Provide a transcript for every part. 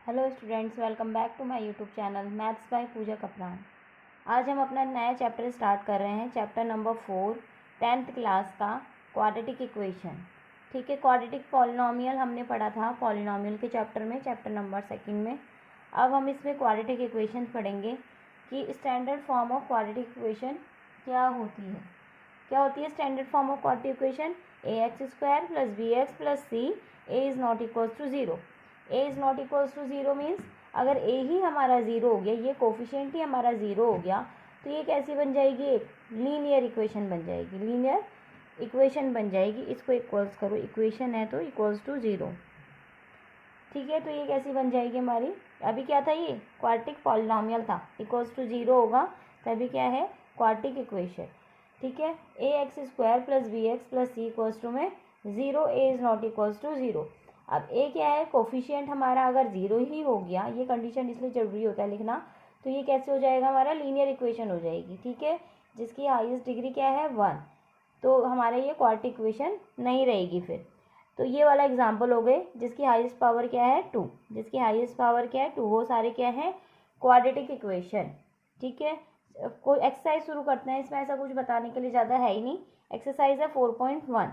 Hello students, welcome back to my YouTube channel maths by Pooja Kapran. आज हम अपना नया चैप्टर स्टार्ट कर रहे हैं, चैप्टर नंबर 4 10th क्लास का क्वाड्रेटिक इक्वेशन। ठीक है, क्वाड्रेटिक पॉलिनोमियल हमने पढ़ा था पॉलिनोमियल के चैप्टर में, चैप्टर नंबर 2 में। अब हम इसमें क्वाड्रेटिक इक्वेशन पढ़ेंगे कि standard form of quadratic equation क्या होती है। Standard form of quadratic equation? ax² + bx + c a is not equals to 0। A is not equals to 0 means अगर ए ही हमारा 0 हो गया, ये कोफिशिएंट ही हमारा 0 हो गया, तो ये कैसी बन जाएगी? एक लीनियर इक्वेशन बन जाएगी, लीनियर इक्वेशन बन जाएगी। इसको इक्वल्स करो, इक्वेशन है तो इक्वल्स टू 0। ठीक है, तो ये कैसी बन जाएगी हमारी? अभी क्या था? ये क्वाड्रेटिक पॉलिनोमियल था, इक्वल्स टू 0 होगा तभी क्या है? Quadratic equation. ठीक है, ax² + bx + c equals to में 0, a is not equals to 0। अब ए क्या है? कोफिशिएंट हमारा अगर 0 ही हो गया, ये कंडीशन इसलिए जरूरी होता है लिखना, तो ये कैसे हो जाएगा? हमारा लीनियर इक्वेशन हो जाएगी। ठीक है, जिसकी हाईएस्ट डिग्री क्या है? 1। तो हमारा ये क्वाड्रेटिक इक्वेशन नहीं रहेगी फिर। तो ये वाला एग्जाम्पल हो गए जिसकी हाईएस्ट पावर क्या है? 2। जिसकी हाईएस्ट पावर क्या है? 2। वो सारे क्या है? Quadratic equation. ठीक है, कोई एक्सरसाइज शुरू करते हैं। इसमें ऐसा कुछ बताने के लिए ज़्यादा है ही नहीं। एक्सरसाइज है 4.1।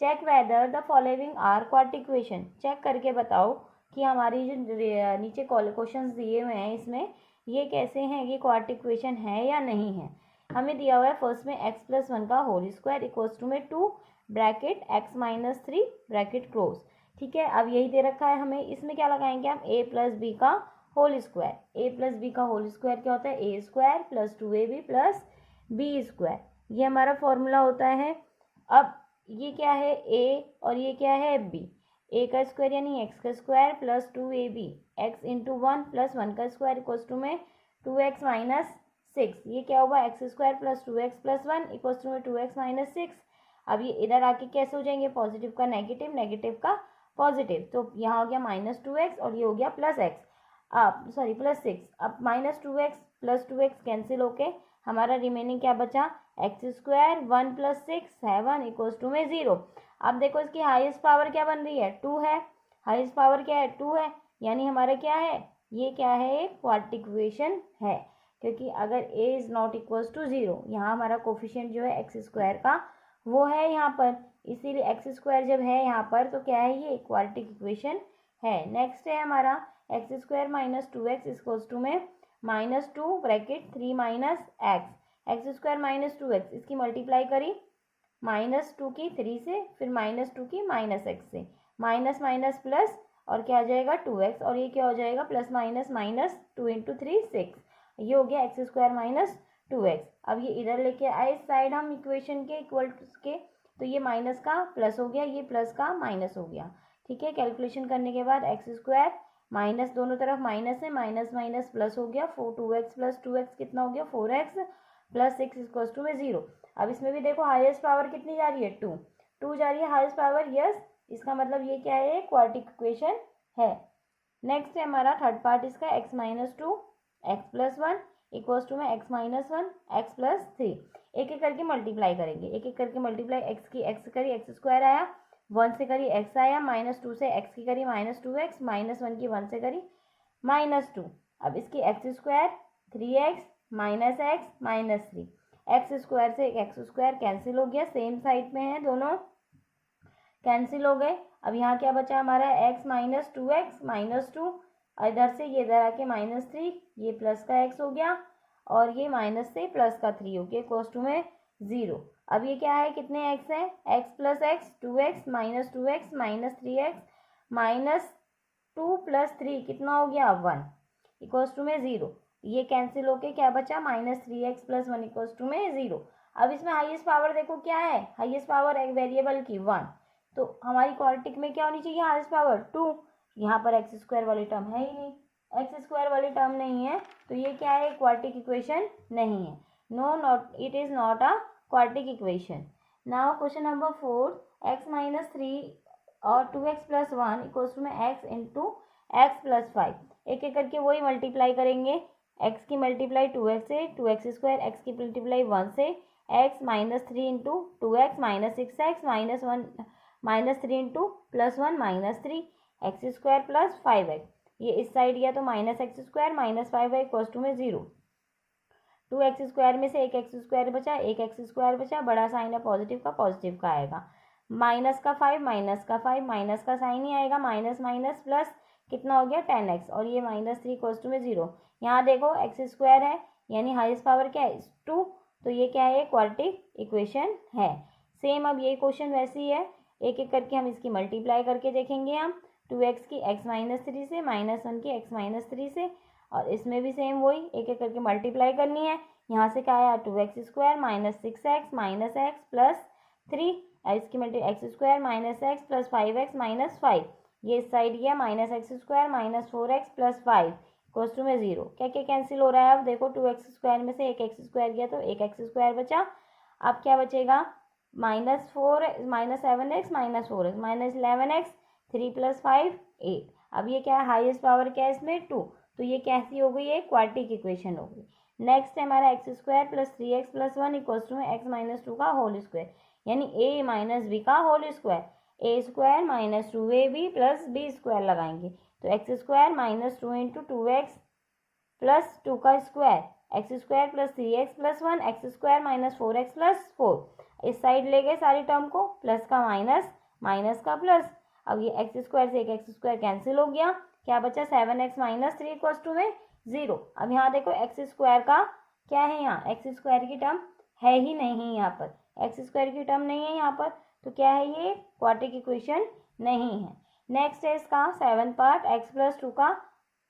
Check whether the following are quadratic equation. Check करके बताओ कि हमारी जो नीचे क्वेश्चंस दिए हुए हैं इसमें ये कैसे हैं, ये क्वाड्रेटिक इक्वेशन है या नहीं है। हमें दिया हुआ है फर्स्ट में x+1 का होल स्क्वायर इक्वल्स टू में 2 ब्रैकेट x - 3 ब्रैकेट क्लोज। ठीक है, अब यही दे रखा है हमें। इसमें क्या लगाएंगे हम? a + b का होल स्क्वायर। a + b का होल स्क्वायर क्या होता है? a² + 2ab + b²। ये हमारा फॉर्मूला होता है। अब ये क्या है? a और ये क्या है? b। a का स्क्वायर यानी x² + 2ab x × 1 + 1 का स्क्वायर इक्वल्स टू में 2x - 6। ये क्या होगा? x² + 2x + 1 इक्वल्स टू में 2x - 6। अब ये इधर आके कैसे हो जाएंगे? पॉजिटिव का नेगेटिव, नेगेटिव का पॉजिटिव। तो यहाँ हो गया -2x और ये हो गया +x। अब +6। अब -2x + 2x कैंसिल होके हमारा रिमेनिंग क्या बचा? x² 1 + 6 7 इक्वल्स टू में 0। अब देखो इसकी हाईएस्ट पावर क्या बन रही है? 2 है। हाईएस्ट पावर क्या है? 2 है, यानी हमारा क्या है? ये क्या है? एक क्वाड्रेटिक इक्वेशन है, क्योंकि अगर a is not equals to 0, यहाँ हमारा कोफिशिएंट जो है x² का वो है यहाँ पर, इसीलिए x² जब है यहाँ पर तो क्या है? ये क्वाड्रेटिक इक्वेशन है। नेक्स्ट है हमारा x² - 2x इक्वल्स टू में -2 ब्रैकेट 3 - x। x² - 2x इसकी मल्टीप्लाई करी -2 की 3 से, फिर -2 की -x से, माइनस माइनस प्लस और क्या आ जाएगा? 2x। और ये क्या हो जाएगा? +- -2 × 3 6। ये हो गया x² - 2x। अब ये इधर लेके आए इस साइड हम इक्वेशन के इक्वल के, तो ये माइनस का प्लस हो गया, ये प्लस का माइनस हो गया। ठीक है, कैलकुलेशन करने के बाद x² माइनस दोनों तरफ माइनस है, माइनस माइनस प्लस हो गया। 2x + 2x कितना हो गया? 4x + 6 इक्वल्स टू में 0। अब इसमें भी देखो हाईएस्ट पावर कितनी जा रही है? 2 जा रही है हाईएस्ट पावर। यस, इसका मतलब ये क्या है? क्वाड्रेटिक इक्वेशन है। नेक्स्ट है हमारा थर्ड पार्ट इसका, x - 2 x + 1 इक्वल्स टू में x - 1 x + 3। एक एक करके मल्टीप्लाई करेंगे, एक एक करके मल्टीप्लाई। x की x करी x² आया, 1 से करी x आया, -2 से x की करी -2x, -1 की 1 से करी -2। अब इसकी x² 3x -x -3, x² से x² कैंसिल हो गया, सेम साइड में है दोनों, कैंसिल हो गए। अब यहाँ क्या बचा हमारा? x - 2x -2, इधर से ये इधर आके -3, ये प्लस का x हो गया और ये माइनस से प्लस का 3 हो गया, इक्वल्स टू में 0। अब ये क्या है? कितने x है? x + x 2x -2x -3x -2 + 3 कितना हो गया? 1 इक्वल्स टू में 0। ये कैंसिल होके क्या बचा? -3x + 1 इक्वल्स टू में 0। अब इसमें हाईएस्ट पावर देखो क्या है? हाईएस्ट पावर एक वेरिएबल की 1, तो हमारी क्वाड्रेटिक में क्या होनी चाहिए? Highest power 2। यहाँ पर x² वाली टर्म है ही नहीं, x² वाली टर्म नहीं है, तो ये क्या है? क्वाड्रेटिक इक्वेशन नहीं है। No, not, it is not a quadratic equation. Now question number 4, x - 3 और 2x + 1 इक्वल्स टू में x × x + 5। एक एक करके वही मल्टीप्लाई करेंगे। x की मल्टीप्लाई 2x से, 2x², x की मल्टीप्लाई 1 से, x - 3 × 2x -6x -1 -3 × +1 -3 x² + 5x। ये इस साइड गया तो minus X square minus 5y equal to में 0। 2x स्क्वायर में से एक एक्स स्क्वायर बचा, एक एक्स स्क्वायर बचा, बड़ा साइन है पॉजिटिव का आएगा। माइनस का 5 माइनस का 5 माइनस का साइन ही आएगा, माइनस माइनस प्लस कितना हो गया 10x और ये -3 इक्वल टू में 0। यहाँ देखो एक्स स्क्वायर है यानी हाईएस्ट पावर क्या है 2, तो ये क्या है क्वाड्रेटिक इक्वेशन है। सेम अब ये क्वेश्चन वैसे ही है, एक एक करके हम इसकी मल्टीप्लाई करके देखेंगे हम 2x की x-3 से -1 की x-3 से, और इसमें भी सेम वही एक एक करके मल्टीप्लाई करनी है। यहाँ से क्या आया 2x square minus 6x minus X plus 3, इसकी multi X square minus X plus 5x minus 5, ये इस साइड गया minus X square minus 4x plus 5 equals to में 0। क्या क्या कैंसिल हो रहा है अब देखो, 2x स्क्वायर में से एक एक्स स्क्वायर गया तो एक एक्स स्क्वायर बचा। अब क्या बचेगा -4 minus 7x minus 4x minus 11x 3 plus 5 8। अब ये क्या है हाईएस्ट पावर क्या है इसमें 2, तो ये कैसी हो गई है क्वाड्रेटिक इक्वेशन हो गई। नेक्स्ट है हमारा X square plus 3x plus 1 equals to में x माइनस 2 का होल स्क्वायर, यानी a माइनस बी का whole square, a square minus 2ab plus b square लगाएंगे तो X square minus 2 into 2x plus 2 का square, X square plus 3x plus 1 X square minus 4x plus 4। इस side ले गए सारी term को, plus का माइनस माइनस का प्लस। अब ये एक्स स्क्वायर से एक एक्स स्क्वायर कैंसिल हो गया, क्या बचा 7x माइनस 3 इक्वल्स टू में 0। अब यहाँ देखो एक्स स्क्वायर का क्या है, यहाँ एक्स स्क्वायर की टर्म है ही नहीं, यहाँ पर एक्स स्क्वायर की टर्म नहीं है यहाँ पर, तो क्या है ये क्वाड्रेटिक इक्वेशन नहीं है। नेक्स्ट है इसका 7 पार्ट x प्लस 2 का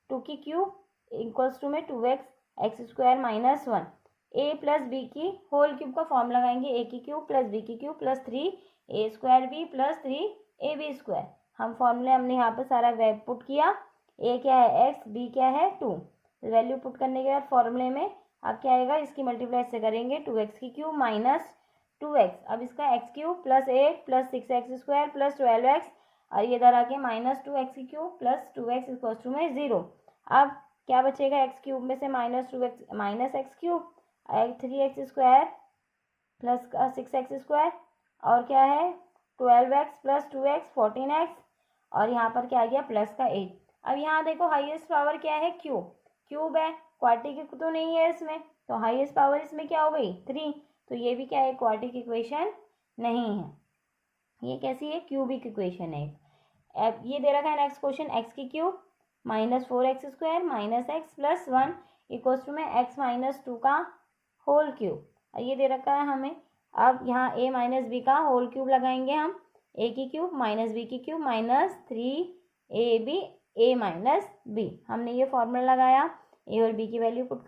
2 की क्यूब इक्वल्स टू में 2x X square minus 1, a plus B की होल क्यूब का फॉर्म लगाएंगे, a की क्यूब प्लस b की cube plus 3a square b प्लस 3ab स्क्वायर। हम फॉर्मूले हमने यहाँ पर सारा वेब पुट किया, a क्या है x, b क्या है 2, वैल्यू पुट करने के बाद फॉर्मूले में अब क्या आएगा इसकी मल्टीप्लाई से करेंगे 2x की क्यूब माइनस 2x, अब इसका x cube plus 8 plus 6x square plus 12x और ये इधर आके माइनस 2x की cube plus 2x equal to में 0। अब क्या बचेगा x क्यूब में से minus 2x minus x cube 3x square plus 6x square और क्या है 12x प्लस 2x 14x और यहाँ पर क्या आ गया प्लस का 8। अब यहाँ देखो हाईएस्ट पावर क्या है क्यूब है, क्वाड्रेटिक तो नहीं है इसमें, तो हाईएस्ट पावर इसमें क्या हो गई 3, तो ये भी क्या है क्वाड्रेटिक इक्वेशन नहीं है, ये कैसी है क्यूबिक इक्वेशन है। अब ये दे रखा है नेक्स्ट क्वेश्चन एक्स की cube minus 4x square minus X plus 1 equals to में x माइनस 2 का होल क्यूब, ये दे रखा है हमें। अब यहाँ a माइनस बी का होल क्यूब लगाएंगे हम, a की क्यूब माइनस बी की cube minus 3ab a minus b, हमने ये फॉर्मूला लगाया, a और b की वैल्यू पुट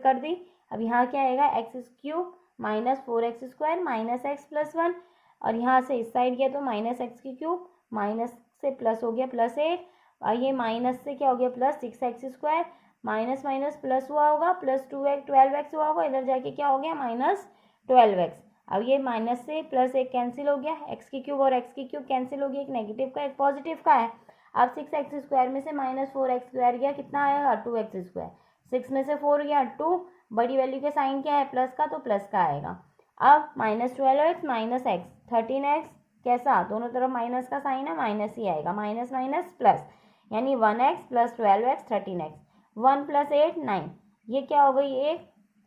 कर दी। अब यहाँ क्या आएगा x cube minus 4x square minus X plus 1 और यहाँ से इस साइड गया तो माइनस एक्स की क्यूब माइनस से प्लस हो गया प्लस 8 और ये माइनस से क्या हो गया plus 6x square minus minus plus हुआ होगा प्लस 12x हुआ होगा, इधर जाके क्या हो गया माइनस 12x। अब ये माइनस से प्लस एक कैंसिल हो गया, एक्स की क्यूब और एक्स की क्यूब कैंसिल हो गया, एक नेगेटिव का एक पॉजिटिव का है। अब 6x स्क्वायर में से माइनस 4x स्क्वायर गया, कितना आएगा 2x स्क्वायर, 6 में से 4 गया 2, बड़ी वैल्यू के साइन क्या है प्लस का, तो प्लस का आएगा। अब minus 12x minus x 13x, कैसा दोनों तरफ माइनस का साइन है माइनस ही आएगा, माइनस माइनस प्लस यानी 1x plus 12x 13x, 1 plus 8 9, ये क्या हो गई एक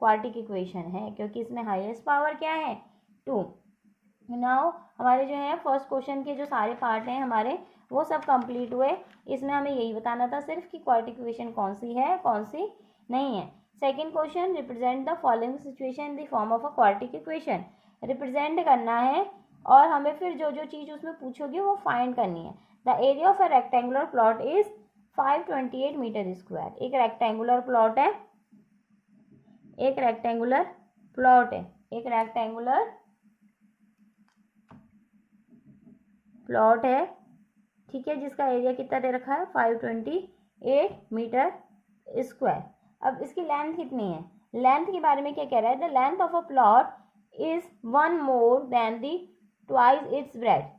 क्वाड्रेटिक इक्वेशन है क्योंकि इसमें हाईएस्ट पावर क्या है 2। नाउ हमारे जो है फर्स्ट क्वेश्चन के जो सारे पार्ट हैं हमारे वो सब कंप्लीट हुए, इसमें हमें यही बताना था सिर्फ कि क्वाड्रेटिक इक्वेशन कौन सी है कौन सी नहीं है। Second question represent the following situation in the form of a quadratic equation, represent करना है और हमें फिर जो जो चीज़ उसमें पूछोगे वो फाइंड करनी है। The area of a rectangular plot is 528 metre square, एक रेक्टेंगुलर प्लॉट है, एक रेक्टेंगुलर प्लॉट है, एक रेक्टेंगुलर प्लॉट है, ठीक है, जिसका एरिया कितना दे रखा है 528 मीटर स्क्वायर। अब इसकी लेंथ कितनी है, लेंथ के बारे में क्या कह रहा है, the length of a plot is 1 more than the twice its breath.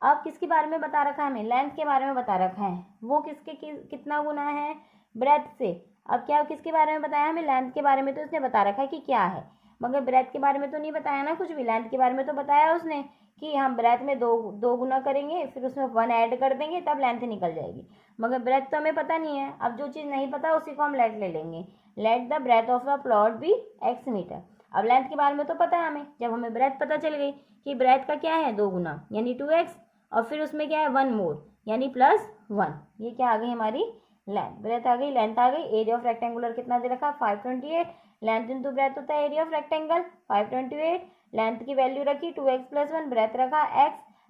अब किसके बारे में बता रखा है हमें, लेंथ के बारे में बता रखा है, वो किसके कितना गुना है ब्रेथ से। अब क्या किसके बारे में बताया हमें, लेंथ के बारे में तो उसने बता रखा है कि क्या है, मगर ब्रेथ के बारे में तो नहीं बताया ना कुछ भी, लेंथ के बारे में तो बताया उसने कि हम ब्रेथ में दो गुना करेंगे, फिर उसमें 1 ऐड कर देंगे, तब लेंथ निकल जाएगी। मगर ब्रेथ तो हमें पता नहीं है। अब जो चीज़ नहीं पता उसी को हम लेट ले लेंगे। Let the breadth of a plot be x metre. अब लेंथ के बारे में तो पता है हमें। जब हमें ब्रेथ पता चल गई कि ब्रेथ का क्या है 2 गुना यानी 2x, और फिर उसमें क्या है 1 मोर यानी +1, ये क्या आ गई हमारी लेंथ। ब्रेथ आ गई, लेंथ आ गई। एरिया ऑफ रेक्टेंगुलर कितना दे रखा 528। लेंथ इंटू ब्रेथ होता है एरिया ऑफ रेक्टेंगल 528। लेंथ की वैल्यू रखी 2x + 1, ब्रेथ रखा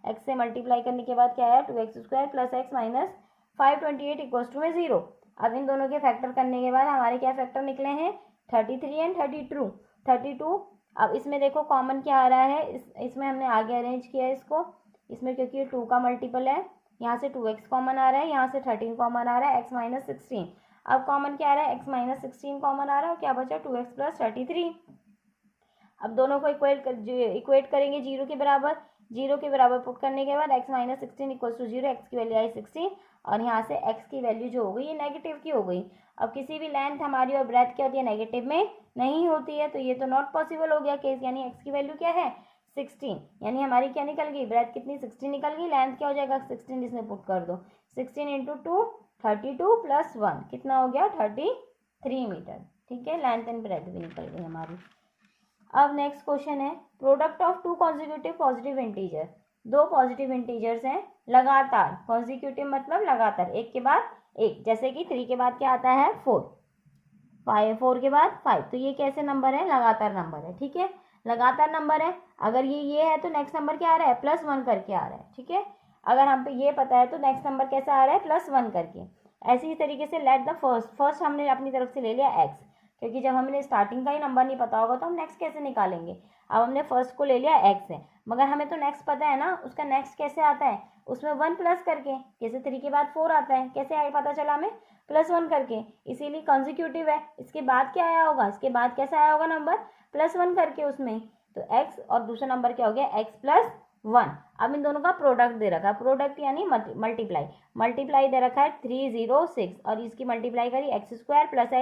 x से मल्टीप्लाई करने के बाद क्या आया 2x² + x - 528 = 0। अब इन दोनों के फैक्टर करने के बाद हमारे क्या फैक्टर निकले हैं 33 एंड 32। अब इसमें देखो कॉमन क्या आ रहा है, इसमें हमने आगे अरेंज किया है इसको। इसमें क्योंकि ये 2 का मल्टीपल है, यहाँ से 2x कॉमन आ रहा है, यहाँ से 13 कॉमन आ रहा है, x - 16। अब कॉमन क्या आ रहा है x - 16 कॉमन आ रहा है, क्या बचा 2x + 33। अब दोनों को इक्वेट करेंगे जीरो के बराबर पुट करने के बाद x - 16 = 0, x की वैल्यू आई 16, और यहाँ से x की वैल्यू जो हो गई ये नेगेटिव की हो गई। अब किसी भी लेंथ हमारी और ब्रेथ क्या होती है नेगेटिव में नहीं होती है, तो ये तो नॉट पॉसिबल हो गया केस। यानी x की वैल्यू क्या है 16, यानी हमारी क्या निकल गई ब्रेथ कितनी 16 निकल गई। लेंथ क्या हो जाएगा 16, इसमें पुट कर दो 16 × 2 32 + 1 कितना हो गया 33 मीटर। ठीक है, लेंथ एंड ब्रेथ भी निकल गई हमारी। अब नेक्स्ट क्वेश्चन है product of 2 consecutive positive integer. 2 positive integers हैं लगातार, कॉन्जिक्यूटिव मतलब लगातार एक के बाद एक, जैसे कि 3 के बाद क्या आता है 4, 4 के बाद 5, तो ये कैसे नंबर है लगातार नंबर है। ठीक है, लगातार नंबर है। अगर ये है तो नेक्स्ट नंबर क्या आ रहा है +1 करके आ रहा है। ठीक है, अगर हम पे ये पता है तो नेक्स्ट नंबर कैसा आ रहा है +1 करके। ऐसे ही तरीके से लेट द फर्स्ट हमने अपनी तरफ से ले लिया x, क्योंकि जब हमें स्टार्टिंग का ही नंबर नहीं पता होगा तो हम नेक्स्ट कैसे निकालेंगे। अब हमने फर्स्ट को ले लिया x है, मगर हमें तो नेक्स्ट पता है ना, उसका नेक्स्ट कैसे आता है उसमें 1 प्लस करके, जैसे 3 के बाद 4 आता है, कैसे आया पता चला हमें +1 करके, इसीलिए कंसेक्यूटिव है। इसके बाद क्या आया होगा, इसके बाद कैसा आया होगा नंबर +1 करके उसमें, तो x और दूसरा नंबर क्या हो गया x + 1। अब इन दोनों का प्रोडक्ट दे रखा है, प्रोडक्ट यानी मल्टीप्लाई दे रखा है 306, और इसकी मल्टीप्लाई करी x² +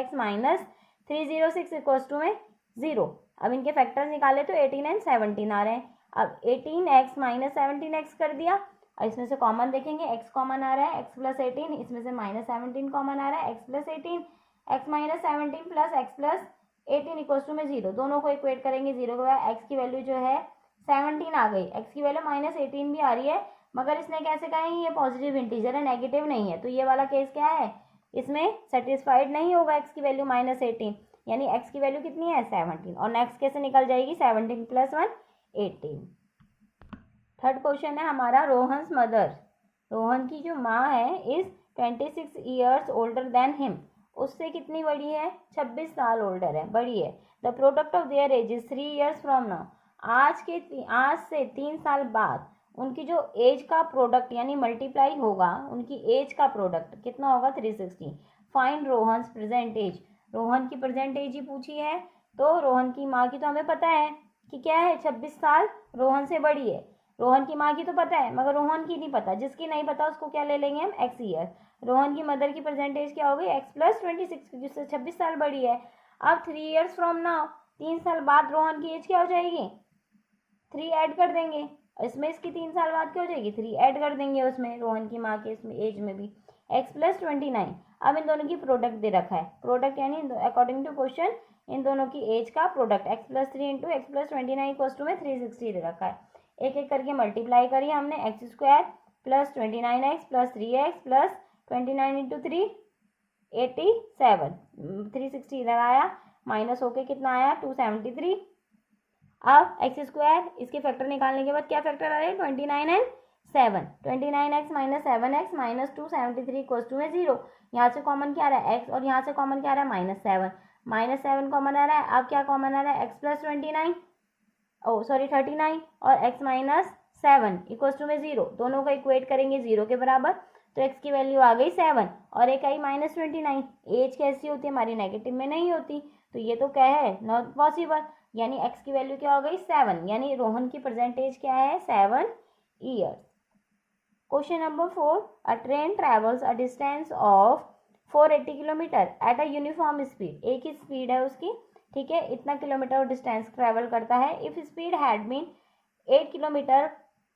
x - 306 = 0। अब इनके फैक्टर्स निकाले तो 18 एंड 17 आ रहे हैं। अब 18x - 17x कर दिया, और इसमें से कॉमन देखेंगे x कॉमन आ रहा है x + 18, इसमें से -17 कॉमन आ रहा है x + 18, x - 17 + x + 18 = 0। दोनों को इक्वेट करेंगे 0 के बाद x की वैल्यू जो है 17 आ गई, x की वैल्यू -18 भी आ रही है, मगर इसने कैसे कहा है ये पॉजिटिव इंटीजर है नेगेटिव नहीं है, तो ये वाला केस क्या है इसमें सेटिस्फाइड नहीं होगा x की वैल्यू -18, यानी x की वैल्यू कितनी है 17, और नेक्स्ट कैसे निकल जाएगी 17 + 1 18। थर्ड क्वेश्चन है हमारा रोहन्स मदर, रोहन की जो माँ है is 26 years older than him, उससे कितनी बड़ी है 26 साल ओल्डर है, बड़ी है। The product of their age is 3 years from now, आज से 3 साल बाद उनकी जो एज का प्रोडक्ट यानी मल्टीप्लाई होगा, उनकी एज का प्रोडक्ट कितना होगा 360। Find Rohan's present age, Rohan की प्रेजेंट एज ही पूछी है, तो रोहन की माँ की तो हमें पता है कि क्या है 26 साल रोहन से बड़ी है, रोहन की माँ की तो पता है मगर रोहन की नहीं पता, जिसकी नहीं पता उसको क्या ले लेंगे हम x ईयर। रोहन की मदर की प्रेजेंट एज क्या हो गई x + 26, जिससे 26 साल बड़ी है। अब 3 ईयर्स फ्रॉम नाउ, 3 साल बाद रोहन की एज क्या हो जाएगी 3 ऐड कर देंगे, इसमें इसकी 3 साल बाद क्या हो जाएगी 3 ऐड कर देंगे उसमें रोहन की माँ के इसमें एज में भी x + 29। अब इन दोनों की प्रोडक्ट दे रखा है, प्रोडक्ट यानी अकॉर्डिंग टू क्वेश्चन इन दोनों की एज का प्रोडक्ट x + 3 × x + 29 = 360 दे रखा है। एक एक करके मल्टीप्लाई करिए हमने x² + 29x + 3x + 29 × 3 87, 360 इधर आया, माइनस होके कितना आया 273। अब x², इसके फैक्टर निकालने के बाद क्या फैक्टर आ रहे हैं 29 एंड 7, 29x - 7x - 273 = 0। यहाँ से कॉमन क्या आ रहा है x, और यहाँ से कॉमन क्या आ रहा है -7 कॉमन आ रहा है। अब क्या कॉमन आ रहा है x + 29 39 और x - 7 = 0, दोनों को इक्वेट करेंगे 0 के बराबर, तो x की वैल्यू आ गई 7 और एक आई -29। एज कैसी होती है हमारी नेगेटिव में नहीं होती, तो ये तो क्या है नॉट पॉसिबल, यानी x की वैल्यू क्या हो गई 7, यानी रोहन की प्रेजेंट एज क्या है 7 years. Question number 4, a train travels a distance of 480 kilometre at a uniform speed, एक ही स्पीड है उसकी, ठीक है, इतना किलोमीटर डिस्टेंस ट्रेवल करता है। If speed had been 8 kilometre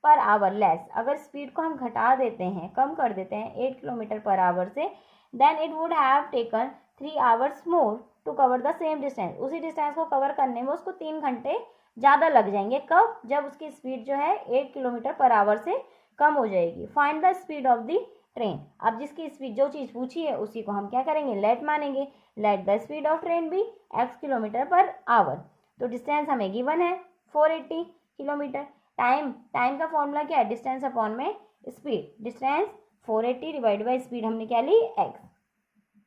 per hour less, अगर स्पीड को हम घटा देते हैं, कम कर देते हैं 8 किलोमीटर पर आवर से, then it would have taken 3 hours more to cover the same distance, उसी डिस्टेंस को कवर करने में उसको 3 घंटे ज़्यादा लग जाएंगे। कब? जब उसकी स्पीड जो है 8 किलोमीटर पर आवर से कम हो जाएगी। Find the speed of the train, अब जिसकी स्पीड, जो चीज़ पूछी है उसी को हम क्या करेंगे, लेट मानेंगे। Let the speed of train भी x किलोमीटर पर आवर, तो डिस्टेंस हमें गिवन है 480 किलोमीटर। टाइम का फॉर्मूला क्या है, डिस्टेंस अपॉन में speed, distance 480 divide by speed हमने क्या ली, x,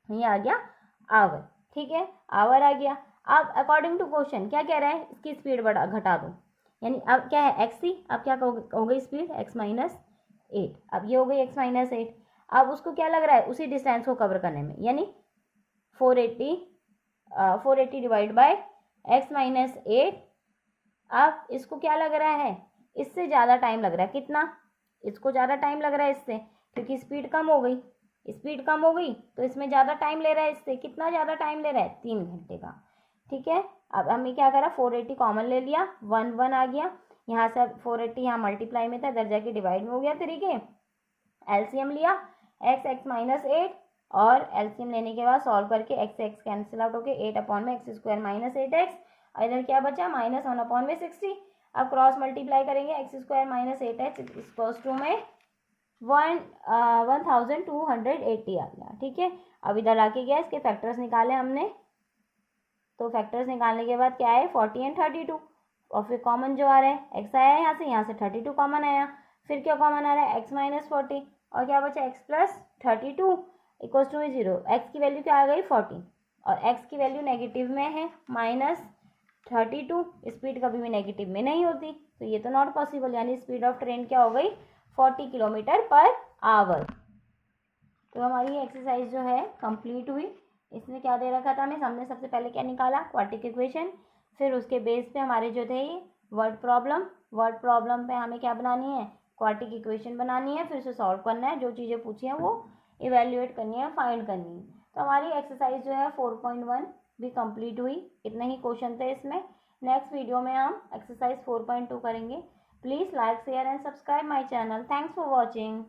ये आ गया आवर। ठीक है, आवर आ गया। अब अकॉर्डिंग टू क्वेश्चन क्या कह रहा है, इसकी स्पीड बढ़ा घटा दो, यानी अब क्या है x थी, अब क्या हो गई स्पीड x माइनस 8, अब ये हो गई x माइनस 8। अब उसको क्या लग रहा है, उसी डिस्टेंस को कवर करने में, यानी 480 डिवाइड बाय x माइनस 8। अब इसको क्या लग रहा है, इससे ज़्यादा टाइम लग रहा है, कितना, इसको ज़्यादा टाइम लग रहा है इससे, क्योंकि स्पीड कम हो गई, स्पीड कम हो गई तो इसमें ज़्यादा टाइम ले रहा है, इससे कितना ज़्यादा टाइम ले रहा है, 3 घंटे का। ठीक है, अब हमें क्या करा, 480 कॉमन ले लिया, 1 आ गया, यहाँ से 480 यहाँ मल्टीप्लाई में था, इधर जाके डिवाइड में हो गया, तरीके एलसीएम लिया x माइनस 8, और एलसीएम लेने के बाद सॉल्व करके x कैंसिल आउट होके 8 अपॉन में x स्क्वायर माइनस 8x, और इधर क्या बचा, माइनस 1 अपॉन में 60। अब क्रॉस मल्टीप्लाई करेंगे, x square minus 8x equals to में 1280 आ गया। ठीक है, अब इधर आके गया, इसके फैक्टर्स निकाले हमने, तो फैक्टर्स निकालने के बाद क्या है, 40 एंड 32, और फिर कॉमन जो आ रहा है x आया है, यहाँ से 32 कॉमन आया, फिर क्या कॉमन आ रहा है, x माइनस 40, और क्या बचा x plus 32 equals to 0। x की वैल्यू क्या आ गई 40, और x की वैल्यू नेगेटिव में है माइनस 32, स्पीड कभी भी नेगेटिव में नहीं होती, तो ये तो नॉट पॉसिबल, यानी स्पीड ऑफ ट्रेन क्या हो गई, 40 किलोमीटर पर आवर। तो हमारी ये एक्सरसाइज जो है कंप्लीट हुई। इसमें क्या दे रखा था हमें, हमने सबसे पहले क्या निकाला, क्वाड्रेटिक इक्वेशन, फिर उसके बेस पे हमारे जो थे ये वर्ड प्रॉब्लम पे हमें क्या बनानी है, क्वाड्रेटिक इक्वेशन बनानी है, फिर उसे सॉल्व करना है, जो चीज़ें पूछी हैं वो इवेल्युएट करनी है, फाइंड करनी है। तो हमारी एक्सरसाइज जो है 4.1 भी कंप्लीट हुई। इतने ही क्वेश्चन थे इसमें। नेक्स्ट वीडियो में हम एक्सरसाइज 4.2 करेंगे। Please like share and subscribe my channel. Thanks for watching.